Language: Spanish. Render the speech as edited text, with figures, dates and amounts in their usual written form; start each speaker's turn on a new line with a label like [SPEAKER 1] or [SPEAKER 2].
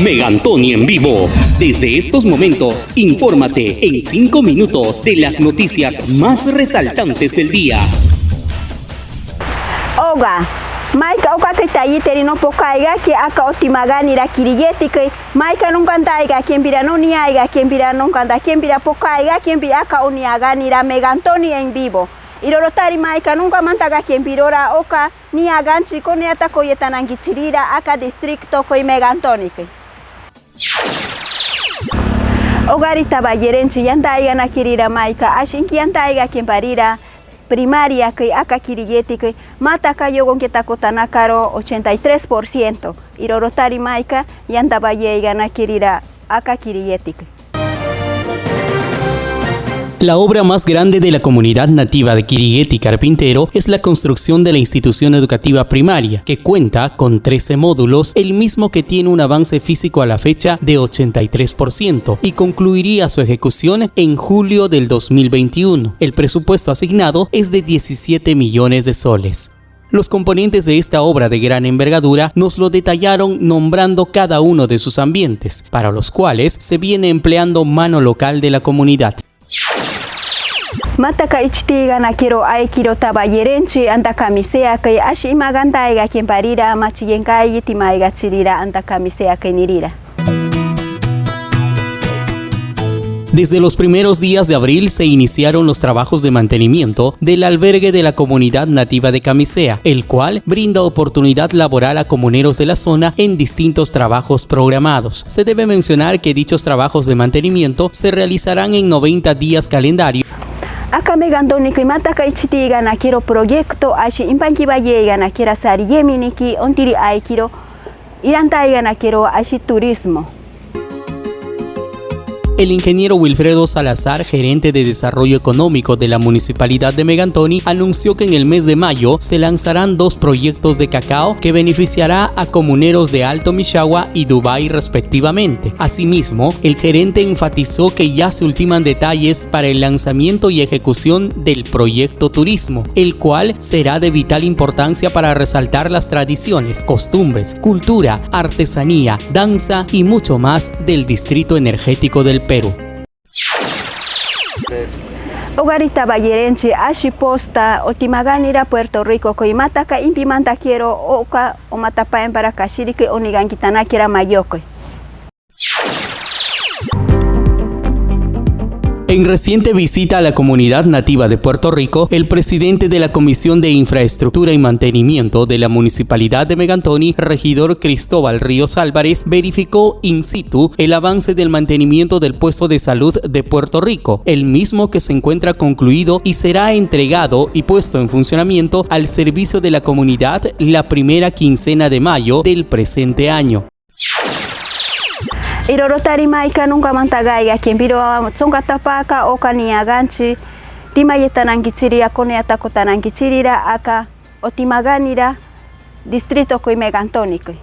[SPEAKER 1] Megantoni en vivo. Desde estos momentos, infórmate en 5 minutos de las noticias más resaltantes del día.
[SPEAKER 2] Oga, Maika oka kitayi terino pokaiga ki aka otimagani ra kiriyeti ke Maika nunkandaiga kiembira noniaiga kiembira nunkanda kiembira pokaiga kiembira aka uniagani ra Megantoni en vivo. Irorotari Maika nunca mantaga kiembirora oka ni aganchi kone atako yetanangichirira aka distrito koi Megantoni ke. Ogarita bayerenchi yandaiga nakirira Maika ashinki yandaiga kiembarira primaria que acá kiriyeti que mata kayo con que takotana caro 83%. Irorotari Maika yanda baye gana kirira acá kiriyeti.
[SPEAKER 1] La obra más grande de la comunidad nativa de Kirigueti Carpintero es la construcción de la institución educativa primaria, que cuenta con 13 módulos, el mismo que tiene un avance físico a la fecha de 83% y concluiría su ejecución en julio del 2021. El presupuesto asignado es de 17 millones de soles. Los componentes de esta obra de gran envergadura nos lo detallaron nombrando cada uno de sus ambientes, para los cuales se viene empleando mano local de la comunidad.
[SPEAKER 2] Mataka ichtiga na kiro aikiro tabayerenchi anda kamisea que ashi magandaiga quien parira machiyenkai timaiga chirira anda kamisea que nirira.
[SPEAKER 1] Desde los primeros días de abril se iniciaron los trabajos de mantenimiento del albergue de la comunidad nativa de Camisea, el cual brinda oportunidad laboral a comuneros de la zona en distintos trabajos programados. Se debe mencionar que dichos trabajos de mantenimiento se realizarán en 90 días calendario.
[SPEAKER 2] Acá Megantoni que mataka ichtiga na kiro proyecto ashi impanki bayega na kira sari yeminiki ontiri aikiro irantaiga na kiro ashi turismo.
[SPEAKER 1] El ingeniero Wilfredo Salazar, gerente de Desarrollo Económico de la Municipalidad de Megantoni, anunció que en el mes de mayo se lanzarán 2 proyectos de cacao que beneficiará a comuneros de Alto Mishagua y Dubái respectivamente. Asimismo, el gerente enfatizó que ya se ultiman detalles para el lanzamiento y ejecución del proyecto Turismo, el cual será de vital importancia para resaltar las tradiciones, costumbres, cultura, artesanía, danza y mucho más del distrito energético del Perú.
[SPEAKER 2] Ogarita bayerenchi ashi posta otimaganira Puerto Rico koi mataka impimanta quiero oka o matapaen para kashiri que onigan kitana quiera mayoko.
[SPEAKER 1] En reciente visita a la comunidad nativa de Puerto Rico, el presidente de la Comisión de Infraestructura y Mantenimiento de la Municipalidad de Megantoni, regidor Cristóbal Ríos Álvarez, verificó in situ el avance del mantenimiento del puesto de salud de Puerto Rico, el mismo que se encuentra concluido y será entregado y puesto en funcionamiento al servicio de la comunidad la primera quincena de mayo del presente año.
[SPEAKER 2] Irorotari Maika nunca mantagaiga quien viro songa tapaka o kaniaganchi timayetanangichiria kone atakotanangichirira aka otimaganira distrito koi Megantoni koi.